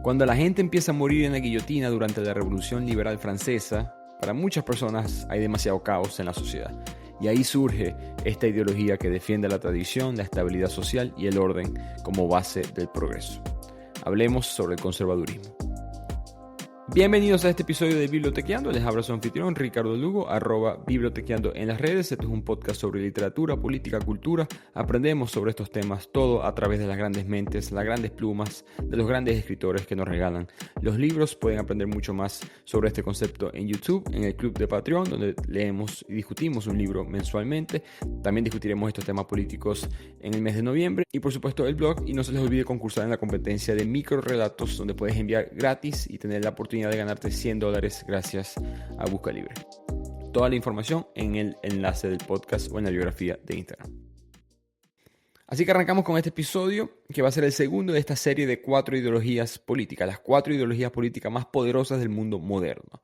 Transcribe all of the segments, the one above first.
Cuando la gente empieza a morir en la guillotina durante la Revolución Liberal Francesa, para muchas personas hay demasiado caos en la sociedad. Y ahí surge esta ideología que defiende la tradición, la estabilidad social y el orden como base del progreso. Hablemos sobre el conservadurismo. Bienvenidos a este episodio de Bibliotequeando. Les habla su anfitrión Ricardo Lugo, @Bibliotequeando en las redes. Este es un podcast sobre literatura, política, cultura. Aprendemos sobre estos temas, todo a través de las grandes mentes, las grandes plumas, de los grandes escritores que nos regalan los libros. Pueden aprender mucho más sobre este concepto en YouTube, en el club de Patreon, donde leemos y discutimos un libro mensualmente. También discutiremos estos temas políticos en el mes de noviembre. Y por supuesto el blog. Y no se les olvide concursar en la competencia de microrelatos, donde puedes enviar gratis y tener la oportunidad de ganarte $100 gracias a Busca Libre. Toda la información en el enlace del podcast o en la biografía de Instagram. Así que arrancamos con este episodio, que va a ser el segundo de esta serie de 4 ideologías políticas, las 4 ideologías políticas más poderosas del mundo moderno: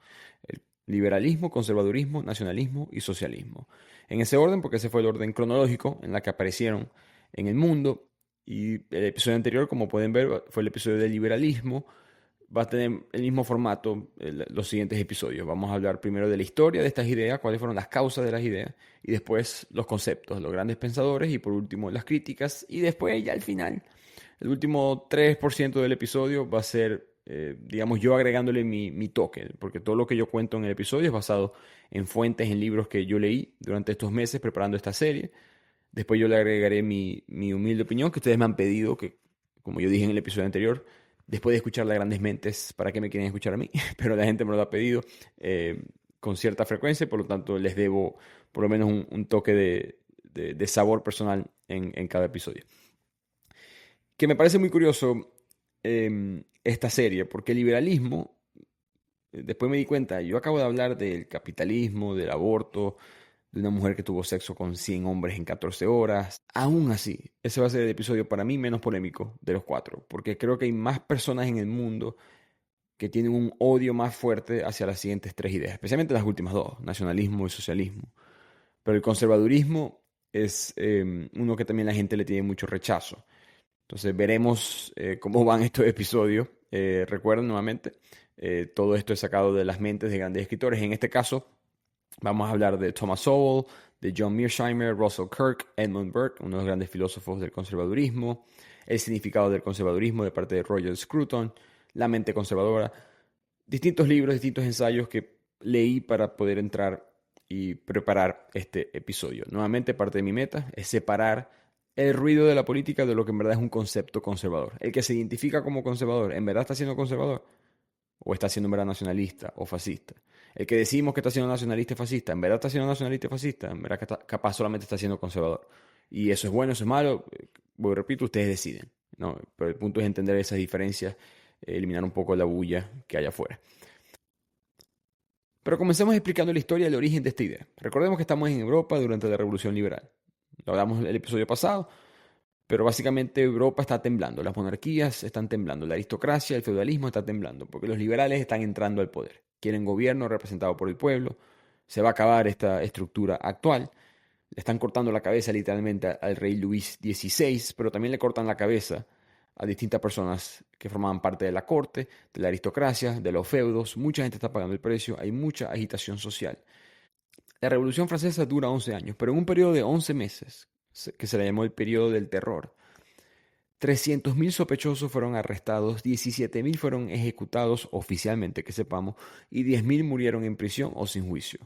el liberalismo, conservadurismo, nacionalismo y socialismo. En ese orden, porque ese fue el orden cronológico en la que aparecieron en el mundo. Y el episodio anterior, como pueden ver, fue el episodio del liberalismo. Va a tener el mismo formato los siguientes episodios. Vamos a hablar primero de la historia de estas ideas, cuáles fueron las causas de las ideas, y después los conceptos, los grandes pensadores, y por último las críticas, y después ya al final, el último 3% del episodio va a ser, digamos, yo agregándole mi toque, porque todo lo que yo cuento en el episodio es basado en fuentes, en libros que yo leí durante estos meses preparando esta serie. Después yo le agregaré mi humilde opinión, que ustedes me han pedido, que como yo dije en el episodio anterior, después de escuchar las grandes mentes, ¿para qué me quieren escuchar a mí? Pero la gente me lo ha pedido con cierta frecuencia, por lo tanto les debo por lo menos un toque de sabor personal en cada episodio. Que me parece muy curioso esta serie, porque el liberalismo, después me di cuenta, yo acabo de hablar del capitalismo, del aborto, de una mujer que tuvo sexo con 100 hombres en 14 horas. Aún así, ese va a ser el episodio para mí menos polémico de los 4, porque creo que hay más personas en el mundo que tienen un odio más fuerte hacia las siguientes 3 ideas, especialmente las últimas 2, nacionalismo y socialismo. Pero el conservadurismo es uno que también la gente le tiene mucho rechazo. Entonces veremos cómo van estos episodios. Recuerden nuevamente, todo esto es sacado de las mentes de grandes escritores. En este caso, vamos a hablar de Thomas Sowell, de John Mearsheimer, Russell Kirk, Edmund Burke, uno de los grandes filósofos del conservadurismo, el significado del conservadurismo de parte de Roger Scruton, la mente conservadora, distintos libros, distintos ensayos que leí para poder entrar y preparar este episodio. Nuevamente, parte de mi meta es separar el ruido de la política de lo que en verdad es un concepto conservador. El que se identifica como conservador, ¿en verdad está siendo conservador? ¿O está siendo en verdad nacionalista o fascista? El que decimos que está siendo nacionalista y fascista, ¿en verdad está siendo nacionalista y fascista? ¿En verdad que capaz solamente está siendo conservador? Y eso es bueno, eso es malo. Repito, ustedes deciden, ¿no? Pero el punto es entender esas diferencias, eliminar un poco la bulla que hay afuera. Pero comencemos explicando la historia del origen de esta idea. Recordemos que estamos en Europa durante la Revolución Liberal. Lo hablamos en el episodio pasado. Pero básicamente Europa está temblando, las monarquías están temblando, la aristocracia, el feudalismo está temblando, porque los liberales están entrando al poder. Quieren gobierno representado por el pueblo, se va a acabar esta estructura actual, le están cortando la cabeza literalmente al rey Luis XVI, pero también le cortan la cabeza a distintas personas que formaban parte de la corte, de la aristocracia, de los feudos. Mucha gente está pagando el precio, hay mucha agitación social. La Revolución Francesa dura 11 años, pero en un periodo de 11 meses, que se le llamó el periodo del terror, 300.000 sospechosos fueron arrestados, 17.000 fueron ejecutados oficialmente, que sepamos, y 10.000 murieron en prisión o sin juicio.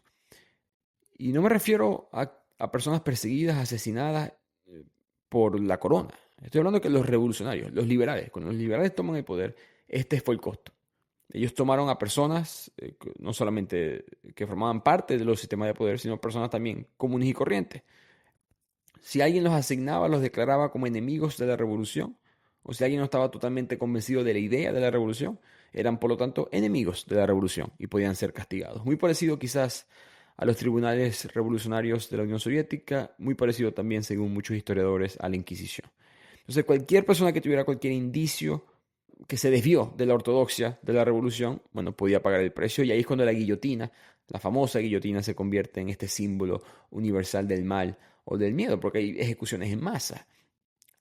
Y no me refiero a personas perseguidas, asesinadas por la corona. Estoy hablando que los revolucionarios, los liberales, cuando los liberales toman el poder, este fue el costo. Ellos tomaron a personas, no solamente que formaban parte de los sistemas de poder, sino personas también comunes y corrientes. Si alguien los asignaba, los declaraba como enemigos de la revolución, o si alguien no estaba totalmente convencido de la idea de la revolución, eran por lo tanto enemigos de la revolución y podían ser castigados. Muy parecido quizás a los tribunales revolucionarios de la Unión Soviética, muy parecido también, según muchos historiadores, a la Inquisición. Entonces, cualquier persona que tuviera cualquier indicio que se desvió de la ortodoxia de la revolución, bueno, podía pagar el precio, y ahí es cuando la guillotina, la famosa guillotina, se convierte en este símbolo universal del mal o del miedo, porque hay ejecuciones en masa,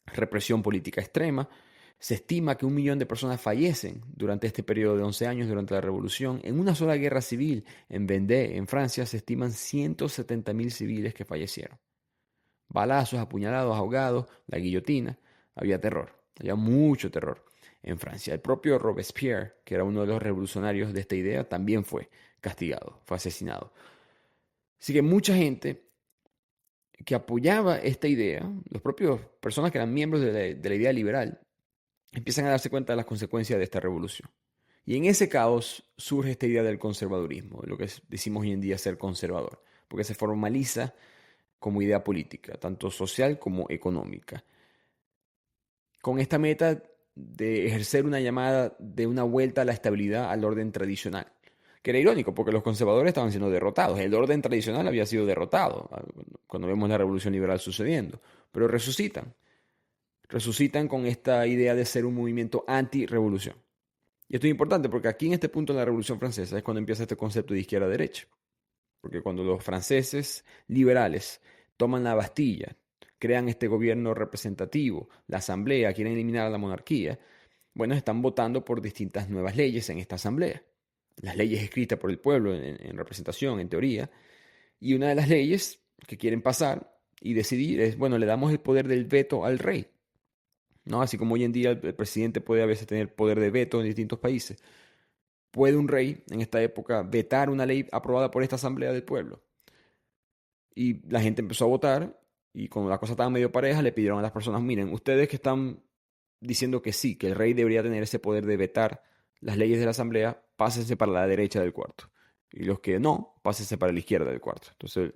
represión política extrema, Se estima que 1 millón de personas fallecen durante este periodo de 11 años, durante la Revolución. En una sola guerra civil, en Vendée, en Francia, se estiman 170.000 civiles que fallecieron. Balazos, apuñalados, ahogados, la guillotina. Había terror, había mucho terror en Francia. El propio Robespierre, que era uno de los revolucionarios de esta idea, también fue castigado, fue asesinado. Así que mucha gente que apoyaba esta idea, los propios personas que eran miembros de la idea liberal, empiezan a darse cuenta de las consecuencias de esta revolución. Y en ese caos surge esta idea del conservadurismo, lo que decimos hoy en día ser conservador, porque se formaliza como idea política, tanto social como económica, con esta meta de ejercer una llamada de una vuelta a la estabilidad al orden tradicional, que era irónico porque los conservadores estaban siendo derrotados, el orden tradicional había sido derrotado cuando vemos la revolución liberal sucediendo, pero resucitan con esta idea de ser un movimiento anti-revolución. Y esto es importante porque aquí en este punto de la Revolución Francesa es cuando empieza este concepto de izquierda-derecha. Porque cuando los franceses liberales toman la Bastilla, crean este gobierno representativo, la asamblea, quieren eliminar a la monarquía, bueno, están votando por distintas nuevas leyes en esta asamblea. Las leyes escritas por el pueblo en representación, en teoría. Y una de las leyes que quieren pasar y decidir es, bueno, le damos el poder del veto al rey. ¿No? Así como hoy en día el presidente puede a veces tener poder de veto en distintos países. ¿Puede un rey en esta época vetar una ley aprobada por esta asamblea del pueblo? Y la gente empezó a votar y cuando la cosa estaba medio pareja le pidieron a las personas, miren, ustedes que están diciendo que sí, que el rey debería tener ese poder de vetar las leyes de la asamblea, pásense para la derecha del cuarto. Y los que no, pásense para la izquierda del cuarto. Entonces,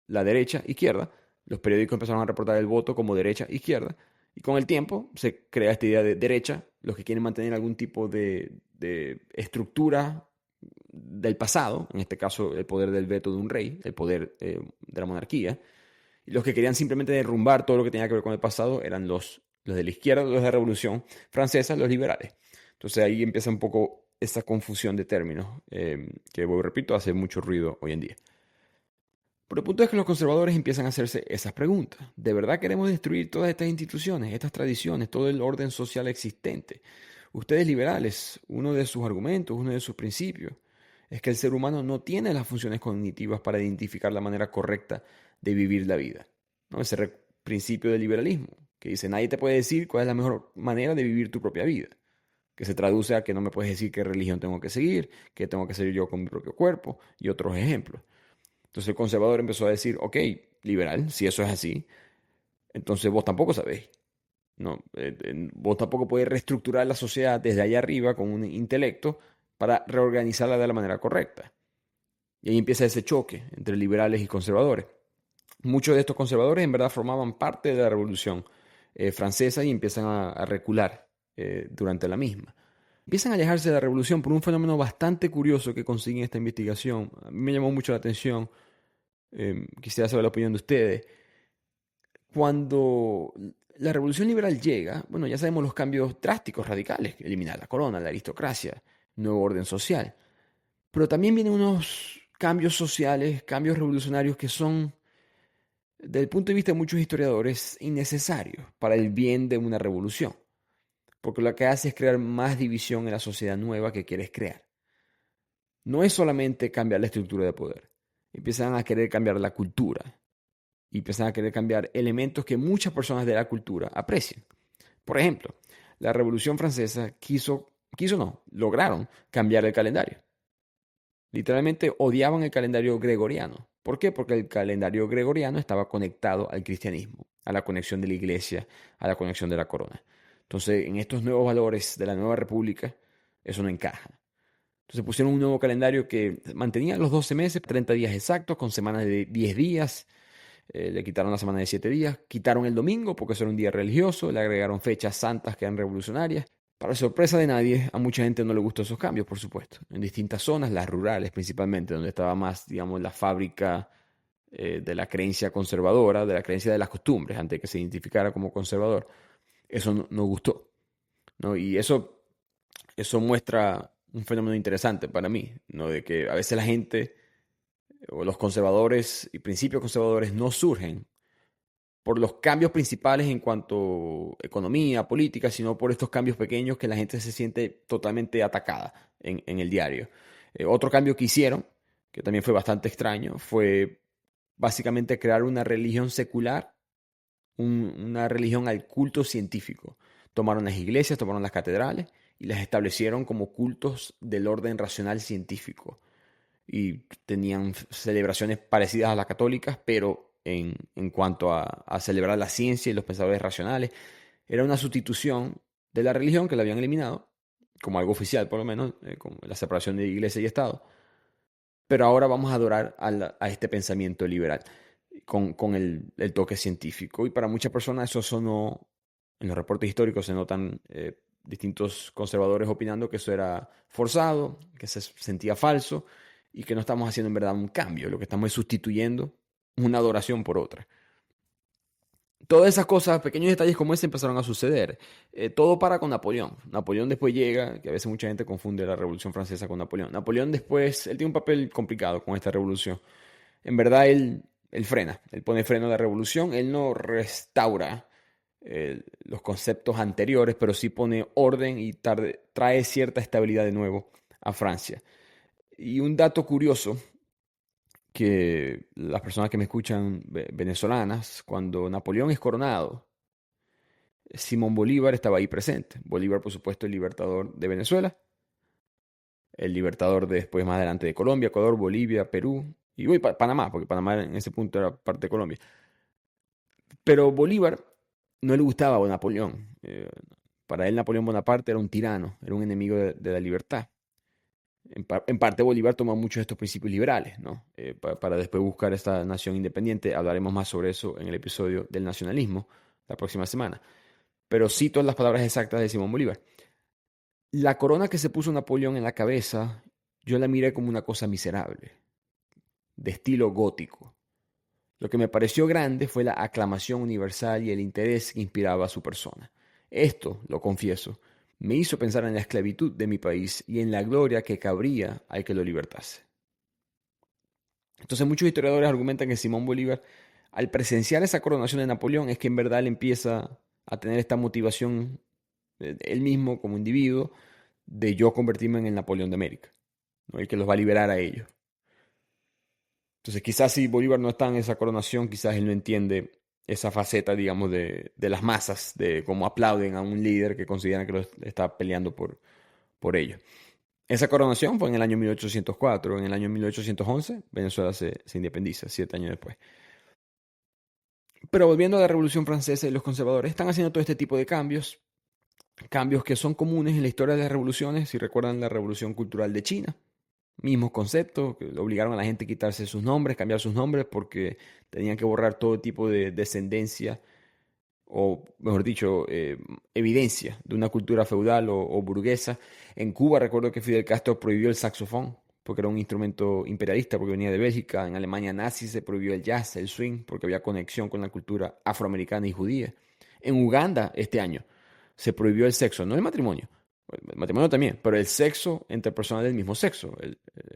la derecha, izquierda, los periódicos empezaron a reportar el voto como derecha, izquierda, y con el tiempo se crea esta idea de derecha, los que quieren mantener algún tipo de estructura del pasado, en este caso el poder del veto de un rey, el poder de la monarquía, y los que querían simplemente derrumbar todo lo que tenía que ver con el pasado eran los de la izquierda, los de la Revolución Francesa, los liberales. Entonces ahí empieza un poco esa confusión de términos, que, repito, hace mucho ruido hoy en día. Pero el punto es que los conservadores empiezan a hacerse esas preguntas. ¿De verdad queremos destruir todas estas instituciones, estas tradiciones, todo el orden social existente? Ustedes liberales, uno de sus argumentos, uno de sus principios, es que el ser humano no tiene las funciones cognitivas para identificar la manera correcta de vivir la vida. ¿No? Ese principio del liberalismo, que dice, nadie te puede decir cuál es la mejor manera de vivir tu propia vida. Que se traduce a que no me puedes decir qué religión tengo que seguir, qué tengo que hacer yo con mi propio cuerpo y otros ejemplos. Entonces el conservador empezó a decir, ok, liberal, si eso es así, entonces vos tampoco sabéis. No, vos tampoco podés reestructurar la sociedad desde allá arriba con un intelecto para reorganizarla de la manera correcta. Y ahí empieza ese choque entre liberales y conservadores. Muchos de estos conservadores en verdad formaban parte de la Revolución Francesa y empiezan a recular durante la misma. Empiezan a alejarse de la revolución por un fenómeno bastante curioso que consiguen en esta investigación. A mí me llamó mucho la atención, quisiera saber la opinión de ustedes. Cuando la revolución liberal llega, bueno, ya sabemos los cambios drásticos, radicales, eliminar la corona, la aristocracia, nuevo orden social. Pero también vienen unos cambios sociales, cambios revolucionarios que son, desde el punto de vista de muchos historiadores, innecesarios para el bien de una revolución. Porque lo que hace es crear más división en la sociedad nueva que quieres crear. No es solamente cambiar la estructura de poder. Empiezan a querer cambiar la cultura. Y empiezan a querer cambiar elementos que muchas personas de la cultura aprecian. Por ejemplo, la Revolución Francesa lograron cambiar el calendario. Literalmente odiaban el calendario gregoriano. ¿Por qué? Porque el calendario gregoriano estaba conectado al cristianismo, a la conexión de la iglesia, a la conexión de la corona. Entonces, en estos nuevos valores de la nueva república, eso no encaja. Entonces pusieron un nuevo calendario que mantenía los 12 meses, 30 días exactos, con semanas de 10 días. Le quitaron la semana de 7 días. Quitaron el domingo porque eso era un día religioso. Le agregaron fechas santas que eran revolucionarias. Para sorpresa de nadie, a mucha gente no le gustó esos cambios, por supuesto. En distintas zonas, las rurales principalmente, donde estaba más, digamos, la fábrica de la creencia conservadora, de la creencia de las costumbres, antes de que se identificara como conservador. Eso no gustó, ¿no? Y eso muestra un fenómeno interesante para mí, ¿no? De que a veces la gente o los conservadores y principios conservadores no surgen por los cambios principales en cuanto a economía, política, sino por estos cambios pequeños que la gente se siente totalmente atacada en el diario. Otro cambio que hicieron, que también fue bastante extraño, fue básicamente crear una religión secular, una religión al culto científico. Tomaron las iglesias, tomaron las catedrales y las establecieron como cultos del orden racional científico. Y tenían celebraciones parecidas a las católicas, pero en cuanto a celebrar la ciencia y los pensadores racionales, era una sustitución de la religión que la habían eliminado, como algo oficial por lo menos, con la separación de iglesia y Estado. Pero ahora vamos a adorar a este pensamiento liberal con el toque científico. Y para muchas personas eso sonó, en los reportes históricos se notan distintos conservadores opinando que eso era forzado, que se sentía falso y que no estamos haciendo en verdad un cambio, lo que estamos es sustituyendo una adoración por otra. Todas esas cosas, pequeños detalles como ese empezaron a suceder. Todo para con Napoleón. Napoleón después llega, que a veces mucha gente confunde la Revolución Francesa con Napoleón. Napoleón después, él tiene un papel complicado con esta revolución. En verdad, él frena, él pone freno a la revolución, él no restaura los conceptos anteriores, pero sí pone orden y trae cierta estabilidad de nuevo a Francia. Y un dato curioso que las personas que me escuchan venezolanas, cuando Napoleón es coronado, Simón Bolívar estaba ahí presente. Bolívar, por supuesto, el libertador de Venezuela, el libertador después más adelante de Colombia, Ecuador, Bolivia, Perú y Panamá, porque Panamá en ese punto era parte de Colombia. Pero Bolívar no le gustaba a Napoleón. Para él Napoleón Bonaparte era un tirano, era un enemigo de la libertad. En parte Bolívar tomó muchos de estos principios liberales, ¿no? Para después buscar esta nación independiente. Hablaremos más sobre eso en el episodio del nacionalismo la próxima semana. Pero cito las palabras exactas de Simón Bolívar. La corona que se puso Napoleón en la cabeza, yo la miré como una cosa miserable, de estilo gótico. Lo que me pareció grande fue la aclamación universal y el interés que inspiraba a su persona. Esto, lo confieso, me hizo pensar en la esclavitud de mi país y en la gloria que cabría al que lo libertase. Entonces muchos historiadores argumentan que Simón Bolívar, al presenciar esa coronación de Napoleón, es que en verdad él empieza a tener esta motivación, él mismo como individuo, de yo convertirme en el Napoleón de América, ¿no? El que los va a liberar a ellos. Entonces quizás si Bolívar no está en esa coronación, quizás él no entiende esa faceta, digamos, de las masas, de cómo aplauden a un líder que consideran que lo está peleando por ellos. Esa coronación fue en el año 1804. En el año 1811, Venezuela se independiza, 7 años después. Pero volviendo a la Revolución Francesa y los conservadores, están haciendo todo este tipo de cambios que son comunes en la historia de las revoluciones. Si recuerdan la Revolución Cultural de China, mismos conceptos, que obligaron a la gente a quitarse sus nombres, cambiar sus nombres, porque tenían que borrar todo tipo de descendencia, o mejor dicho, evidencia de una cultura feudal o burguesa. En Cuba recuerdo que Fidel Castro prohibió el saxofón, porque era un instrumento imperialista, porque venía de Bélgica. En Alemania nazi se prohibió el jazz, el swing, porque había conexión con la cultura afroamericana y judía. En Uganda este año se prohibió el sexo, no el matrimonio. El matrimonio también, pero el sexo entre personas del mismo sexo.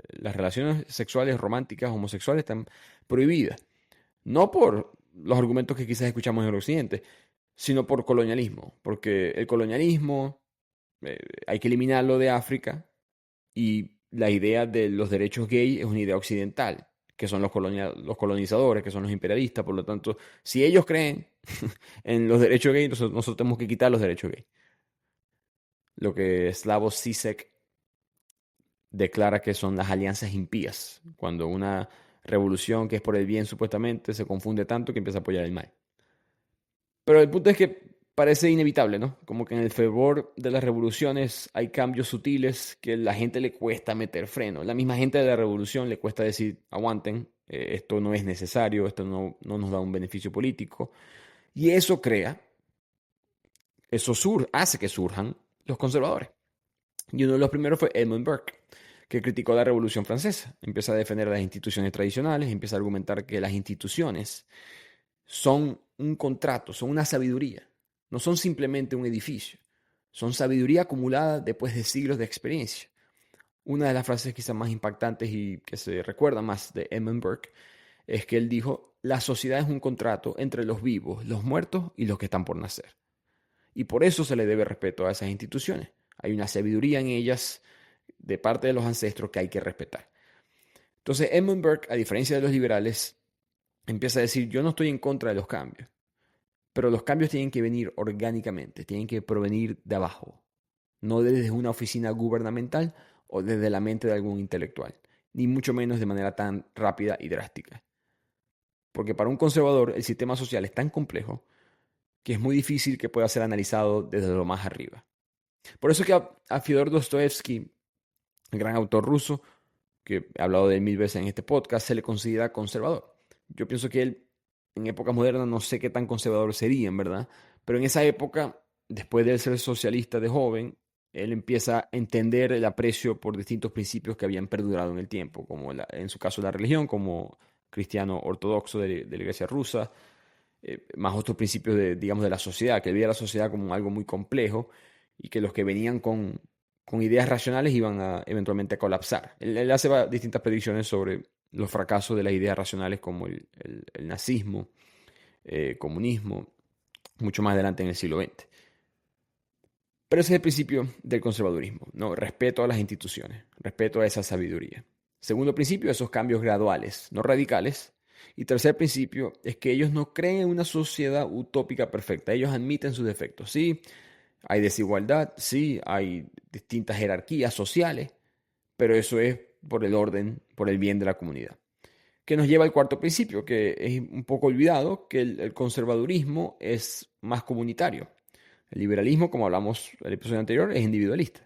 Las relaciones sexuales románticas homosexuales están prohibidas. No por los argumentos que quizás escuchamos en el occidente, sino por colonialismo. Porque el colonialismo hay que eliminarlo de África, y la idea de los derechos gay es una idea occidental, que son los colonizadores, que son los imperialistas. Por lo tanto, si ellos creen en los derechos gay, nosotros tenemos que quitar los derechos gay. Lo que Slavoj Žižek declara que son las alianzas impías, cuando una revolución que es por el bien supuestamente se confunde tanto que empieza a apoyar el mal. Pero el punto es que parece inevitable, ¿no? Como que en el fervor de las revoluciones hay cambios sutiles que a la gente le cuesta meter freno. La misma gente de la revolución le cuesta decir, aguanten, esto no es necesario, esto no nos da un beneficio político. Y eso hace que surjan los conservadores. Y uno de los primeros fue Edmund Burke, que criticó la Revolución Francesa. Empieza a defender las instituciones tradicionales, empieza a argumentar que las instituciones son un contrato, son una sabiduría. No son simplemente un edificio. Son sabiduría acumulada después de siglos de experiencia. Una de las frases quizás más impactantes y que se recuerda más de Edmund Burke es que él dijo: la sociedad es un contrato entre los vivos, los muertos y los que están por nacer. Y por eso se le debe respeto a esas instituciones. Hay una sabiduría en ellas de parte de los ancestros que hay que respetar. Entonces Edmund Burke, a diferencia de los liberales, empieza a decir, yo no estoy en contra de los cambios, pero los cambios tienen que venir orgánicamente, tienen que provenir de abajo, no desde una oficina gubernamental o desde la mente de algún intelectual, ni mucho menos de manera tan rápida y drástica. Porque para un conservador el sistema social es tan complejo que es muy difícil que pueda ser analizado desde lo más arriba. Por eso que a Fyodor Dostoevsky, el gran autor ruso, que he hablado de él 1000 veces en este podcast, se le considera conservador. Yo pienso que él, en épocas modernas, no sé qué tan conservador sería, en verdad, pero en esa época, después de ser socialista de joven, él empieza a entender el aprecio por distintos principios que habían perdurado en el tiempo, como en su caso la religión, como cristiano ortodoxo de la iglesia rusa, más otros principios digamos, de la sociedad, que él veía la sociedad como algo muy complejo y que los que venían con ideas racionales iban a eventualmente a colapsar. Él hace distintas predicciones sobre los fracasos de las ideas racionales como el nazismo, comunismo, mucho más adelante en el siglo XX. Pero ese es el principio del conservadurismo, ¿no? Respeto a las instituciones, respeto a esa sabiduría. Segundo principio, esos cambios graduales, no radicales. Y tercer principio es que ellos no creen en una sociedad utópica perfecta, ellos admiten sus defectos. Sí, hay desigualdad, sí, hay distintas jerarquías sociales, pero eso es por el orden, por el bien de la comunidad. Que nos lleva al cuarto principio, que es un poco olvidado, que el conservadurismo es más comunitario. El liberalismo, como hablamos en el episodio anterior, es individualista.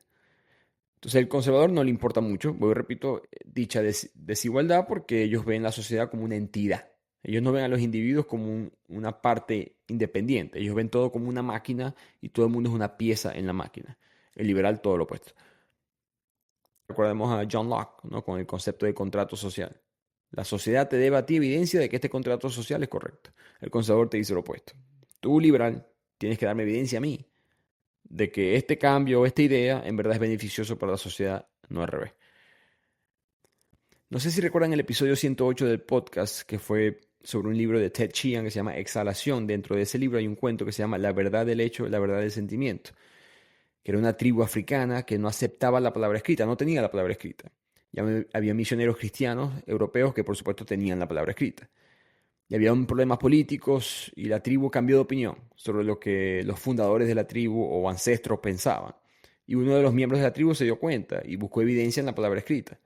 Entonces, el conservador no le importa mucho, voy repito, dicha desigualdad porque ellos ven la sociedad como una entidad. Ellos no ven a los individuos como una parte independiente. Ellos ven todo como una máquina y todo el mundo es una pieza en la máquina. El liberal todo lo opuesto. Recordemos a John Locke, ¿no? Con el concepto de contrato social. La sociedad te debe a ti evidencia de que este contrato social es correcto. El conservador te dice lo opuesto. Tú, liberal, tienes que darme evidencia a mí de que este cambio o esta idea en verdad es beneficioso para la sociedad, no al revés. No sé si recuerdan el episodio 108 del podcast, que fue sobre un libro de Ted Chiang que se llama Exhalación. Dentro de ese libro hay un cuento que se llama La verdad del hecho, la verdad del sentimiento, que era una tribu africana que no aceptaba la palabra escrita, no tenía la palabra escrita. Ya había misioneros cristianos europeos que por supuesto tenían la palabra escrita. Y había problemas políticos y la tribu cambió de opinión sobre lo que los fundadores de la tribu o ancestros pensaban. Y uno de los miembros de la tribu se dio cuenta y buscó evidencia en la palabra escrita.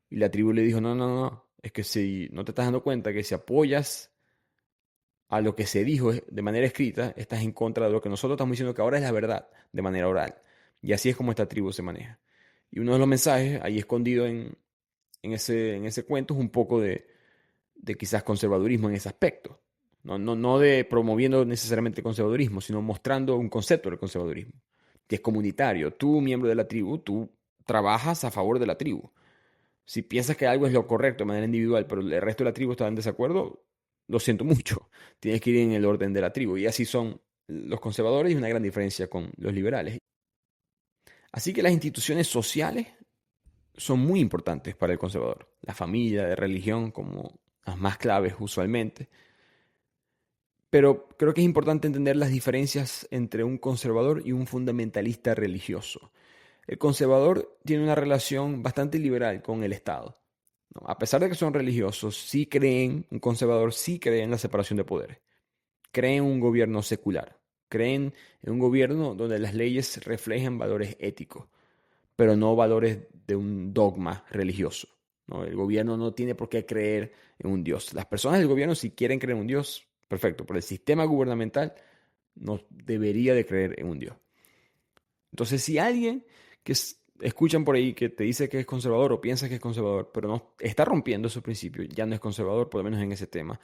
Y la tribu le dijo, no, es que si no te estás dando cuenta que si apoyas a lo que se dijo de manera escrita, estás en contra de lo que nosotros estamos diciendo que ahora es la verdad de manera oral. Y así es como esta tribu se maneja. Y uno de los mensajes ahí escondido en ese cuento es un poco de quizás conservadurismo en ese aspecto. No de promoviendo necesariamente conservadurismo, sino mostrando un concepto del conservadurismo, que es comunitario. Tú, miembro de la tribu, tú trabajas a favor de la tribu. Si piensas que algo es lo correcto de manera individual, pero el resto de la tribu está en desacuerdo, lo siento mucho. Tienes que ir en el orden de la tribu. Y así son los conservadores y una gran diferencia con los liberales. Así que las instituciones sociales son muy importantes para el conservador. La familia, la religión, como las más claves usualmente. Pero creo que es importante entender las diferencias entre un conservador y un fundamentalista religioso. El conservador tiene una relación bastante liberal con el Estado, ¿no? A pesar de que son religiosos, un conservador sí cree en la separación de poderes. Cree en un gobierno secular. Creen en un gobierno donde las leyes reflejen valores éticos, pero no valores de un dogma religioso, ¿no? El gobierno no tiene por qué creer en un Dios. Las personas del gobierno, si quieren creer en un Dios, perfecto, pero el sistema gubernamental no debería de creer en un Dios. Entonces, si alguien escuchan por ahí que te dice que es conservador o piensa que es conservador, pero no está rompiendo esos principios, ya no es conservador, por lo menos en ese tema.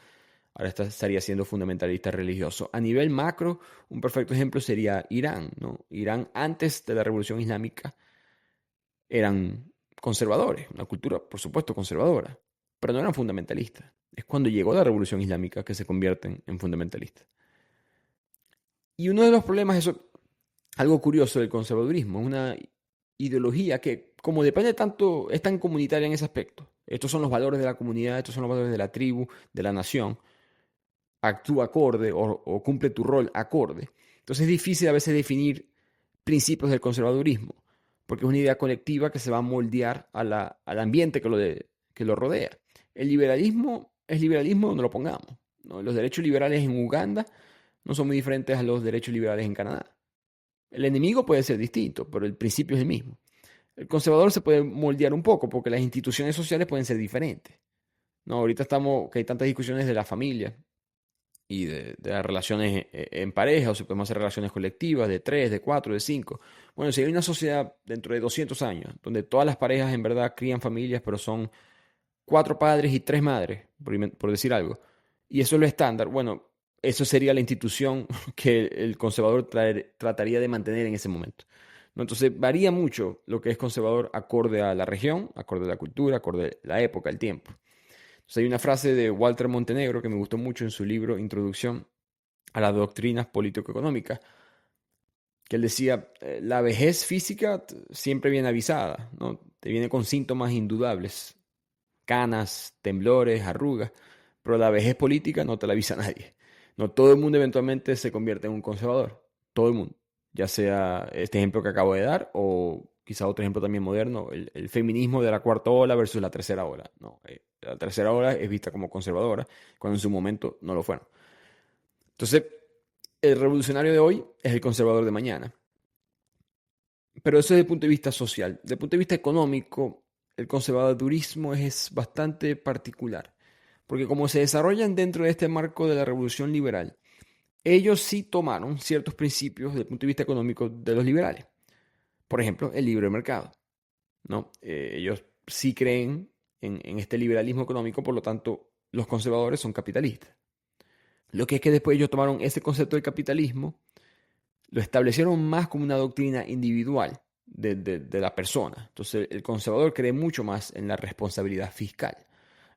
Ahora estaría siendo fundamentalista religioso. A nivel macro, un perfecto ejemplo sería Irán, ¿no? Irán antes de la Revolución Islámica eran conservadores, una cultura, por supuesto, conservadora, pero no eran fundamentalistas. Es cuando llegó la Revolución Islámica que se convierten en fundamentalistas. Y uno de los problemas, eso, algo curioso del conservadurismo, es una ideología que, como depende tanto, es tan comunitaria en ese aspecto. Estos son los valores de la comunidad, estos son los valores de la tribu, de la nación. actúa acorde o cumple tu rol acorde. Entonces es difícil a veces definir principios del conservadurismo, porque es una idea colectiva que se va a moldear al ambiente que lo rodea. El liberalismo es liberalismo donde lo pongamos, ¿no? Los derechos liberales en Uganda no son muy diferentes a los derechos liberales en Canadá. El enemigo puede ser distinto, pero el principio es el mismo. El conservador se puede moldear un poco porque las instituciones sociales pueden ser diferentes. No, ahorita que hay tantas discusiones de la familia y de las relaciones en pareja, o si podemos hacer relaciones colectivas de 3, de 4, de 5. Bueno, si hay una sociedad dentro de 200 años donde todas las parejas en verdad crían familias, pero son 4 padres y 3 madres, por decir algo, y eso es lo estándar, bueno, eso sería la institución que el conservador trataría de mantener en ese momento, ¿no? Entonces varía mucho lo que es conservador acorde a la región, acorde a la cultura, acorde a la época, el tiempo. Entonces hay una frase de Walter Montenegro que me gustó mucho en su libro Introducción a las doctrinas político-económicas, que él decía, la vejez física siempre viene avisada, ¿no? Te viene con síntomas indudables, canas, temblores, arrugas, pero la vejez política no te la avisa nadie. No todo el mundo eventualmente se convierte en un conservador, todo el mundo, ya sea este ejemplo que acabo de dar o quizá otro ejemplo también moderno, el feminismo de la cuarta ola versus la tercera ola. No, la tercera ola es vista como conservadora, cuando en su momento no lo fueron. Entonces, el revolucionario de hoy es el conservador de mañana. Pero eso desde el punto de vista social. Desde el punto de vista económico, el conservadurismo es bastante particular, porque como se desarrollan dentro de este marco de la revolución liberal, ellos sí tomaron ciertos principios desde el punto de vista económico de los liberales. Por ejemplo, el libre mercado, ¿no? Ellos sí creen en este liberalismo económico, por lo tanto, los conservadores son capitalistas. Lo que es que después ellos tomaron ese concepto del capitalismo, lo establecieron más como una doctrina individual de la persona. Entonces el conservador cree mucho más en la responsabilidad fiscal,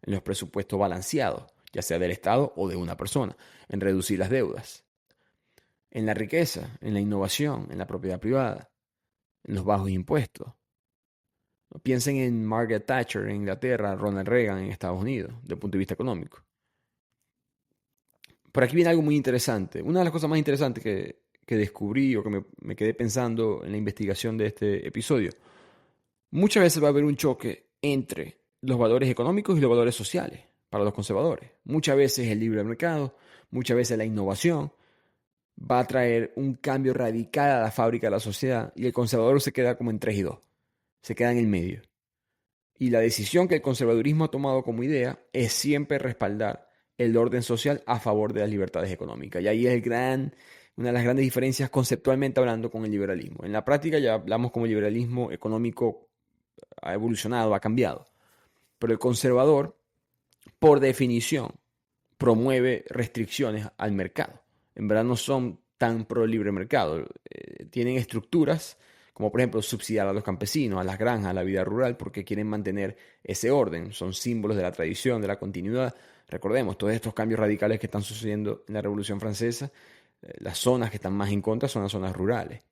en los presupuestos balanceados, ya sea del Estado o de una persona, en reducir las deudas, en la riqueza, en la innovación, en la propiedad privada, en los bajos impuestos. Piensen en Margaret Thatcher en Inglaterra, Ronald Reagan en Estados Unidos, desde el punto de vista económico. Por aquí viene algo muy interesante. Una de las cosas más interesantes que descubrí o que me quedé pensando en la investigación de este episodio. Muchas veces va a haber un choque entre los valores económicos y los valores sociales para los conservadores. Muchas veces el libre mercado, muchas veces la innovación va a traer un cambio radical a la fábrica de la sociedad y el conservador se queda como en 3 y 2. Se queda en el medio. Y la decisión que el conservadurismo ha tomado como idea es siempre respaldar el orden social a favor de las libertades económicas. Y ahí es una de las grandes diferencias conceptualmente hablando con el liberalismo. En la práctica ya hablamos como el liberalismo económico ha evolucionado, ha cambiado. Pero el conservador, por definición, promueve restricciones al mercado. En verdad no son tan pro libre mercado. Tienen estructuras como por ejemplo subsidiar a los campesinos, a las granjas, a la vida rural, porque quieren mantener ese orden. Son símbolos de la tradición, de la continuidad. Recordemos, todos estos cambios radicales que están sucediendo en la Revolución Francesa, las zonas que están más en contra son las zonas rurales.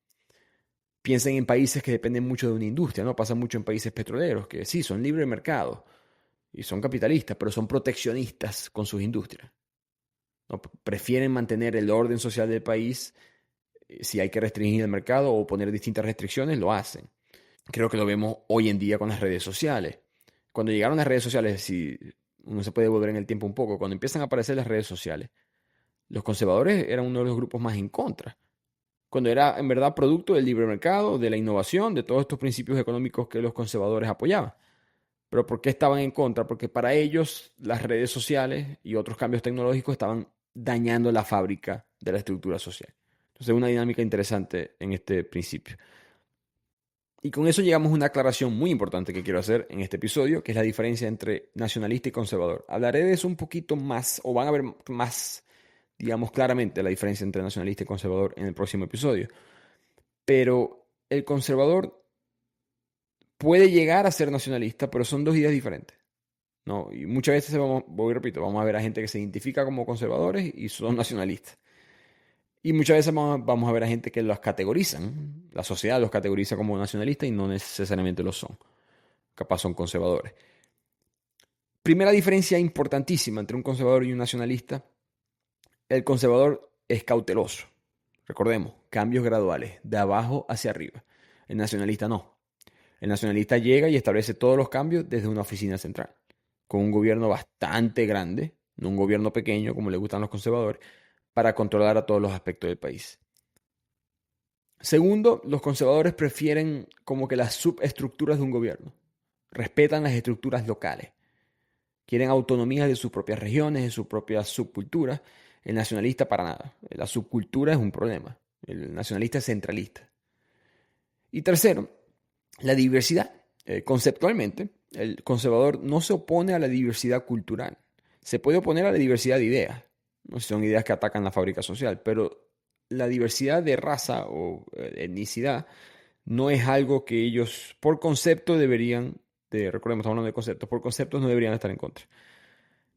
Piensen en países que dependen mucho de una industria, ¿no? Pasa mucho en países petroleros, que sí, son libre mercado y son capitalistas, pero son proteccionistas con sus industrias, ¿no? Prefieren mantener el orden social del país. Si hay que restringir el mercado o poner distintas restricciones, lo hacen. Creo que lo vemos hoy en día con las redes sociales. Cuando llegaron las redes sociales, si uno se puede volver en el tiempo un poco, cuando empiezan a aparecer las redes sociales, los conservadores eran uno de los grupos más en contra. Cuando era en verdad producto del libre mercado, de la innovación, de todos estos principios económicos que los conservadores apoyaban. Pero ¿por qué estaban en contra? Porque para ellos las redes sociales y otros cambios tecnológicos estaban dañando la fábrica de la estructura social. Entonces, una dinámica interesante en este principio. Y con eso llegamos a una aclaración muy importante que quiero hacer en este episodio, que es la diferencia entre nacionalista y conservador. Hablaré de eso un poquito más, o van a ver más, digamos, claramente la diferencia entre nacionalista y conservador en el próximo episodio. Pero el conservador puede llegar a ser nacionalista, pero son dos ideas diferentes, ¿no? Y muchas veces vamos a ver a gente que se identifica como conservadores y son nacionalistas. Y muchas veces vamos a ver a gente que los categorizan, la sociedad los categoriza como nacionalistas y no necesariamente lo son. Capaz son El conservador es cauteloso. Recordemos, cambios graduales, de abajo hacia arriba. El nacionalista no. El nacionalista llega y establece todos los cambios desde una oficina central, con un gobierno bastante grande, no un gobierno pequeño como le gustan los conservadores, para controlar a todos los aspectos del país. Segundo, los conservadores prefieren como que las subestructuras de un gobierno. Respetan las estructuras locales. Quieren autonomía de sus propias regiones, de sus propias subculturas. El nacionalista para nada. La subcultura es un problema. El nacionalista es centralista. Y tercero, la diversidad. Conceptualmente, el conservador no se opone a la diversidad cultural. Se puede oponer a la diversidad de ideas. No son ideas que atacan la fábrica social, pero la diversidad de raza o etnicidad no es algo que ellos, por concepto, deberían, recordemos, estamos hablando de conceptos, por conceptos no deberían estar en contra.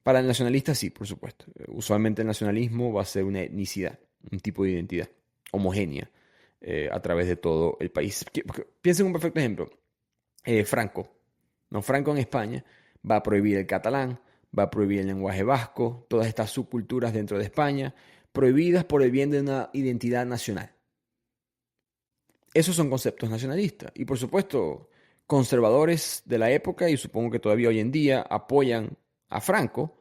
Para el nacionalista sí, por supuesto. Usualmente el nacionalismo va a ser una etnicidad, un tipo de identidad homogénea a través de todo el país. Piensen en un perfecto ejemplo. Franco. No, Franco en España va a prohibir el catalán, va a prohibir el lenguaje vasco, todas estas subculturas dentro de España, prohibidas por el bien de una identidad nacional. Esos son conceptos nacionalistas. Y por supuesto, conservadores de la época, y supongo que todavía hoy en día, apoyan a Franco,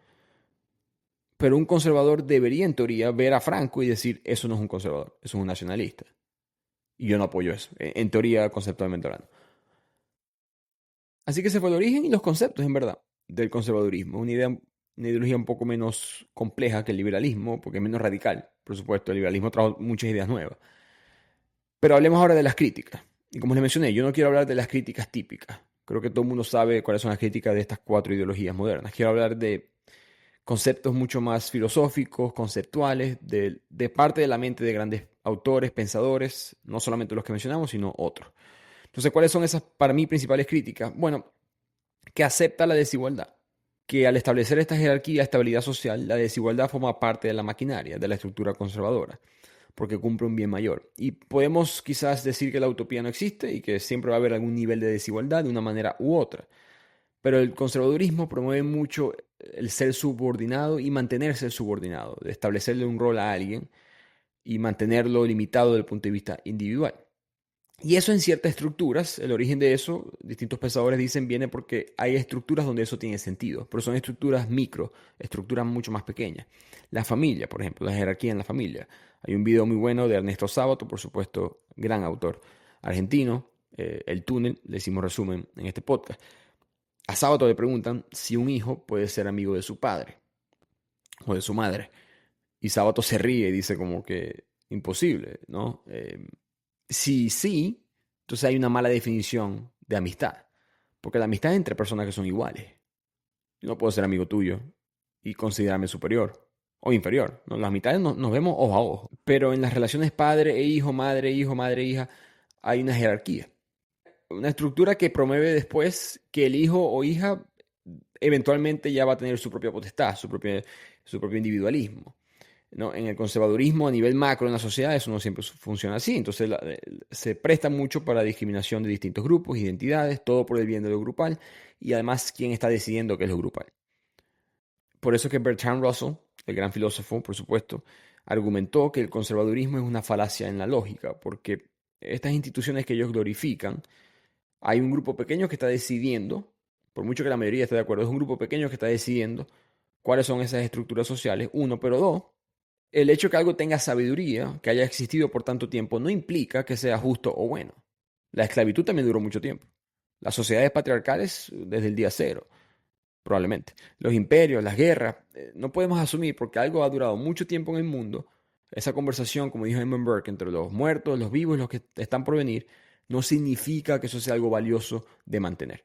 pero un conservador debería en teoría ver a Franco y decir, eso no es un conservador, eso es un nacionalista. Y yo no apoyo eso, en teoría conceptualmente hablando. Así que ese fue el origen y los conceptos, en verdad, del conservadurismo. Una ideología un poco menos compleja que el liberalismo, porque es menos radical. Por supuesto, el liberalismo trajo muchas ideas nuevas. Pero hablemos ahora de las críticas. Y como les mencioné, yo no quiero hablar de las críticas típicas. Creo que todo el mundo sabe cuáles son las críticas de estas 4 ideologías modernas. Quiero hablar de conceptos mucho más filosóficos, conceptuales, de parte de la mente de grandes autores, pensadores, no solamente los que mencionamos, sino otros. Entonces, ¿cuáles son esas, para mí, principales críticas? Bueno, que acepta la desigualdad, que al establecer esta jerarquía de estabilidad social, la desigualdad forma parte de la maquinaria, de la estructura conservadora, porque cumple un bien mayor. Y podemos quizás decir que la utopía no existe y que siempre va a haber algún nivel de desigualdad de una manera u otra. Pero el conservadurismo promueve mucho el ser subordinado y mantenerse subordinado, de establecerle un rol a alguien y mantenerlo limitado desde el punto de vista individual. Y eso en ciertas estructuras, el origen de eso, distintos pensadores dicen, viene porque hay estructuras donde eso tiene sentido, pero son estructuras micro, estructuras mucho más pequeñas. La familia, por ejemplo, la jerarquía en la familia. Hay un video muy bueno de Ernesto Sábato, por supuesto, gran autor argentino, El Túnel, le hicimos resumen en este podcast. A Sábato le preguntan si un hijo puede ser amigo de su padre o de su madre. Y Sábato se ríe y dice como que imposible, ¿no? Sí, entonces hay una mala definición de amistad. Porque la amistad es entre personas que son iguales. Yo no puedo ser amigo tuyo y considerarme superior o inferior, ¿no? Las amistades nos vemos ojo a ojo. Pero en las relaciones padre e hijo, madre, e hija, hay una jerarquía. Una estructura que promueve después que el hijo o hija eventualmente ya va a tener su propia potestad, su propio individualismo. ¿No? En el conservadurismo a nivel macro en la sociedad eso no siempre funciona así, entonces se presta mucho para la discriminación de distintos grupos, identidades, todo por el bien de lo grupal y además quién está decidiendo qué es lo grupal. Por eso que Bertrand Russell, el gran filósofo, por supuesto, argumentó que el conservadurismo es una falacia en la lógica, porque estas instituciones que ellos glorifican, hay un grupo pequeño que está decidiendo, por mucho que la mayoría esté de acuerdo, es un grupo pequeño que está decidiendo cuáles son esas estructuras sociales, uno, pero dos, el hecho que algo tenga sabiduría, que haya existido por tanto tiempo, no implica que sea justo o bueno. La esclavitud también duró mucho tiempo. Las sociedades patriarcales desde el día cero, probablemente. Los imperios, las guerras, no podemos asumir porque algo ha durado mucho tiempo en el mundo. Esa conversación, como dijo Edmund Burke, entre los muertos, los vivos y los que están por venir, no significa que eso sea algo valioso de mantener.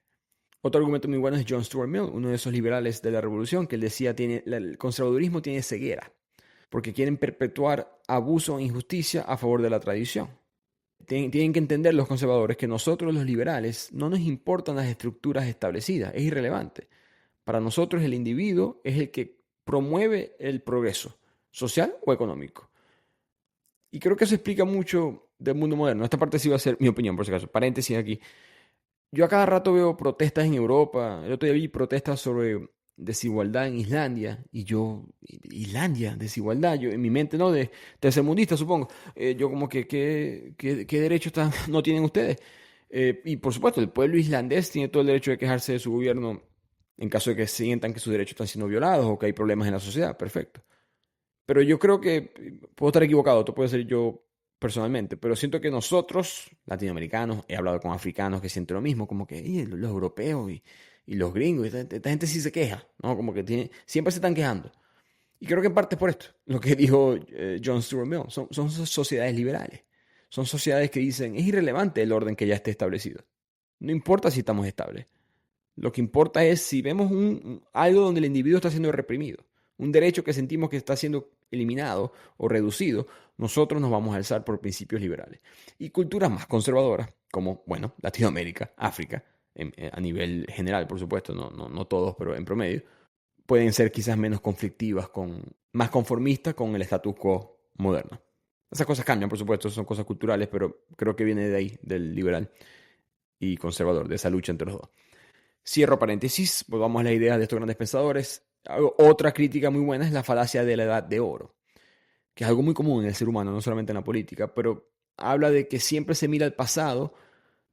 Otro argumento muy bueno es John Stuart Mill, uno de esos liberales de la revolución, que él decía el conservadurismo tiene ceguera, porque quieren perpetuar abuso e injusticia a favor de la tradición. Tienen que entender los conservadores que nosotros los liberales no nos importan las estructuras establecidas, es irrelevante. Para nosotros el individuo es el que promueve el progreso social o económico. Y creo que eso explica mucho del mundo moderno. Esta parte sí va a ser mi opinión, por si acaso. Paréntesis aquí. Yo a cada rato veo protestas en Europa. El otro día vi protestas sobre desigualdad en Islandia. Y yo, Islandia, desigualdad, yo en mi mente, ¿no? De tercermundista, supongo. Yo como que, ¿qué derechos no tienen ustedes? Y por supuesto, el pueblo islandés tiene todo el derecho de quejarse de su gobierno en caso de que sientan que sus derechos están siendo violados o que hay problemas en la sociedad. Perfecto. Pero yo creo que, puedo estar equivocado, esto puede ser yo personalmente, pero siento que nosotros, latinoamericanos, he hablado con africanos que sienten lo mismo, como que los europeos y los gringos, esta gente sí se queja, ¿no? Como que siempre se están quejando. Y creo que en parte es por esto, lo que dijo John Stuart Mill, son sociedades liberales, son sociedades que dicen, es irrelevante el orden que ya esté establecido, no importa si estamos estables, lo que importa es si vemos algo donde el individuo está siendo reprimido, un derecho que sentimos que está siendo eliminado o reducido, nosotros nos vamos a alzar por principios liberales. Y culturas más conservadoras, como, bueno, Latinoamérica, África, a nivel general, por supuesto, no todos, pero en promedio, pueden ser quizás menos conflictivas, más conformistas con el status quo moderno. Esas cosas cambian, por supuesto, son cosas culturales, pero creo que viene de ahí, del liberal y conservador, de esa lucha entre los dos. Cierro paréntesis, volvamos a la idea de estos grandes pensadores. Otra crítica muy buena es la falacia de la edad de oro, que es algo muy común en el ser humano, no solamente en la política, pero habla de que siempre se mira al pasado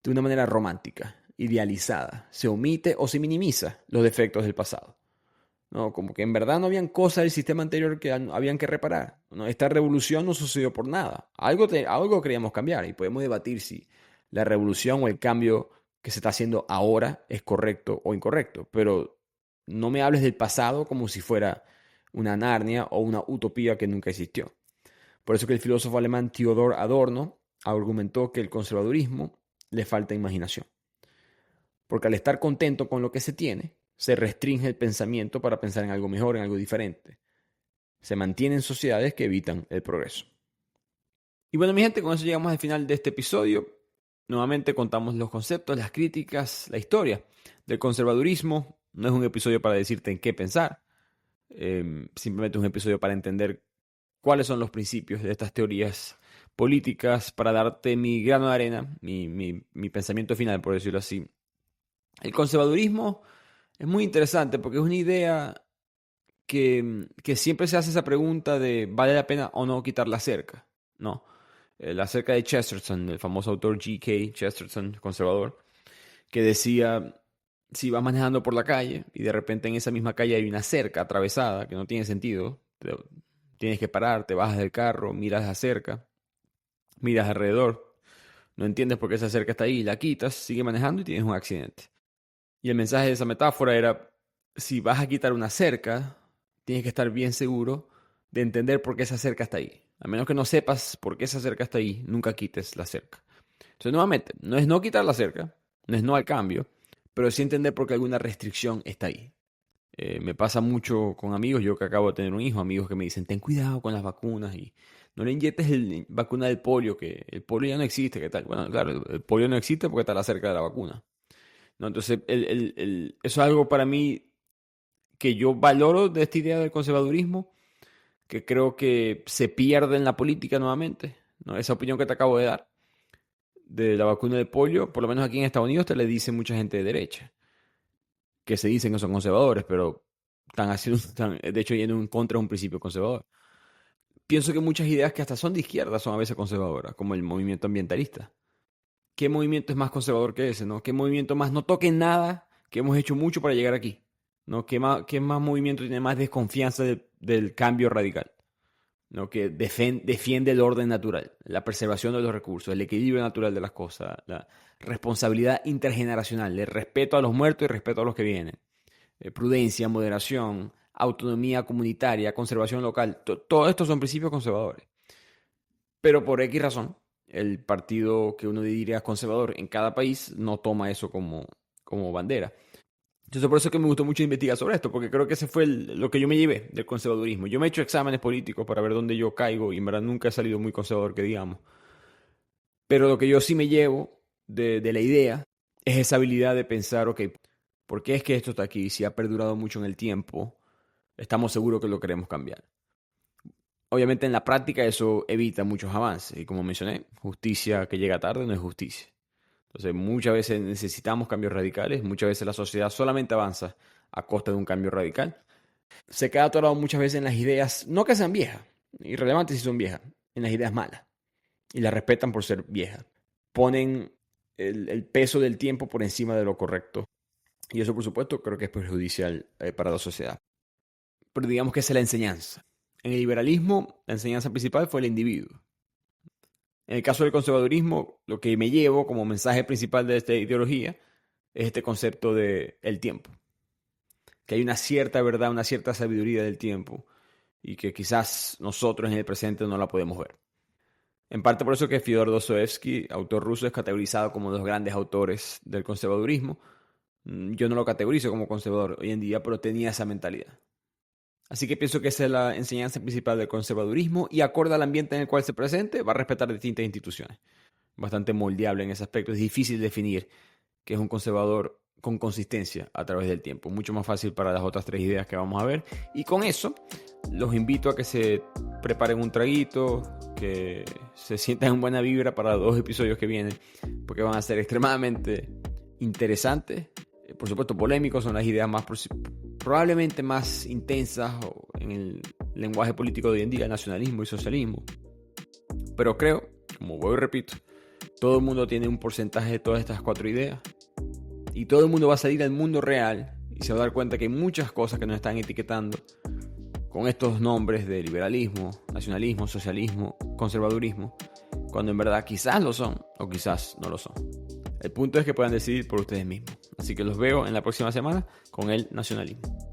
de una manera romántica, idealizada. Se omite o se minimiza los defectos del pasado. ¿No? Como que en verdad no habían cosas del sistema anterior que habían que reparar. ¿No? Esta revolución no sucedió por nada. Algo queríamos cambiar y podemos debatir si la revolución o el cambio que se está haciendo ahora es correcto o incorrecto. Pero no me hables del pasado como si fuera una Narnia o una utopía que nunca existió. Por eso que el filósofo alemán Theodor Adorno argumentó que el conservadurismo le falta imaginación. Porque al estar contento con lo que se tiene, se restringe el pensamiento para pensar en algo mejor, en algo diferente. Se mantienen sociedades que evitan el progreso. Y bueno, mi gente, con eso llegamos al final de este episodio. Nuevamente contamos los conceptos, las críticas, la historia del conservadurismo. No es un episodio para decirte en qué pensar. Simplemente es un episodio para entender cuáles son los principios de estas teorías políticas, para darte mi grano de arena, mi pensamiento final, por decirlo así. El conservadurismo es muy interesante porque es una idea que siempre se hace esa pregunta de ¿vale la pena o no quitar la cerca? No. La cerca de Chesterton, el famoso autor G.K. Chesterton, conservador, que decía, si vas manejando por la calle y de repente en esa misma calle hay una cerca atravesada que no tiene sentido, tienes que parar, te bajas del carro, miras la cerca, miras alrededor, no entiendes por qué esa cerca está ahí, la quitas, sigue manejando y tienes un accidente. Y el mensaje de esa metáfora era, si vas a quitar una cerca, tienes que estar bien seguro de entender por qué esa cerca está ahí. A menos que no sepas por qué esa cerca está ahí, nunca quites la cerca. Entonces, nuevamente, no es no quitar la cerca, no es no al cambio, pero sí entender por qué alguna restricción está ahí. Me pasa mucho con amigos, yo que acabo de tener un hijo, amigos que me dicen, ten cuidado con las vacunas y no le inyectes la vacuna del polio, que el polio ya no existe, ¿qué tal? Bueno, claro, el polio no existe porque está la cerca de la vacuna. ¿No? Entonces, eso es algo para mí que yo valoro de esta idea del conservadurismo, que creo que se pierde en la política nuevamente, ¿no? Esa opinión que te acabo de dar de la vacuna del polio, por lo menos aquí en Estados Unidos te le dice mucha gente de derecha, que se dicen que son conservadores, pero de hecho yendo en contra de un principio conservador. Pienso que muchas ideas que hasta son de izquierda son a veces conservadoras, como el movimiento ambientalista. ¿Qué movimiento es más conservador que ese, no? ¿Qué movimiento más no toque nada, que hemos hecho mucho para llegar aquí? ¿No? ¿Qué más movimiento tiene más desconfianza del cambio radical? ¿No? Que defiende el orden natural, la preservación de los recursos, el equilibrio natural de las cosas, la responsabilidad intergeneracional, el respeto a los muertos y respeto a los que vienen, prudencia, moderación, autonomía comunitaria, conservación local. Todo esto son principios conservadores. Pero por X razón, el partido que uno diría conservador en cada país no toma eso como bandera. Entonces por eso es que me gustó mucho investigar sobre esto, porque creo que ese fue lo que yo me llevé del conservadurismo. Yo me he hecho exámenes políticos para ver dónde yo caigo y en verdad nunca he salido muy conservador que digamos. Pero lo que yo sí me llevo de la idea es esa habilidad de pensar, ok, ¿por qué es que esto está aquí? Si ha perdurado mucho en el tiempo, estamos seguros que lo queremos cambiar. Obviamente en la práctica eso evita muchos avances y como mencioné, justicia que llega tarde no es justicia. Entonces muchas veces necesitamos cambios radicales, muchas veces la sociedad solamente avanza a costa de un cambio radical. Se queda atorado muchas veces en las ideas, no que sean viejas, irrelevantes si son viejas, en las ideas malas. Y las respetan por ser viejas. Ponen el peso del tiempo por encima de lo correcto. Y eso, por supuesto, creo que es perjudicial para la sociedad. Pero digamos que esa es la enseñanza. En el liberalismo, la enseñanza principal fue el individuo. En el caso del conservadurismo, lo que me llevo como mensaje principal de esta ideología es este concepto de el tiempo. Que hay una cierta verdad, una cierta sabiduría del tiempo y que quizás nosotros en el presente no la podemos ver. En parte por eso que Fyodor Dostoevsky, autor ruso, es categorizado como uno de los grandes autores del conservadurismo. Yo no lo categorizo como conservador hoy en día, pero tenía esa mentalidad. Así que pienso que esa es la enseñanza principal del conservadurismo y acorde al ambiente en el cual se presente, va a respetar distintas instituciones. Bastante moldeable en ese aspecto. Es difícil definir qué es un conservador con consistencia a través del tiempo. Mucho más fácil para las otras 3 ideas que vamos a ver. Y con eso, los invito a que se preparen un traguito, que se sientan en buena vibra para los 2 episodios que vienen, porque van a ser extremadamente interesantes. Por supuesto, polémicos, son las ideas más probablemente más intensas en el lenguaje político de hoy en día, nacionalismo y socialismo. Pero creo, como voy y repito, todo el mundo tiene un porcentaje de todas estas 4 ideas. Y todo el mundo va a salir al mundo real y se va a dar cuenta que hay muchas cosas que nos están etiquetando con estos nombres de liberalismo, nacionalismo, socialismo, conservadurismo, cuando en verdad quizás lo son o quizás no lo son. El punto es que puedan decidir por ustedes mismos. Así que los veo en la próxima semana con el nacionalismo.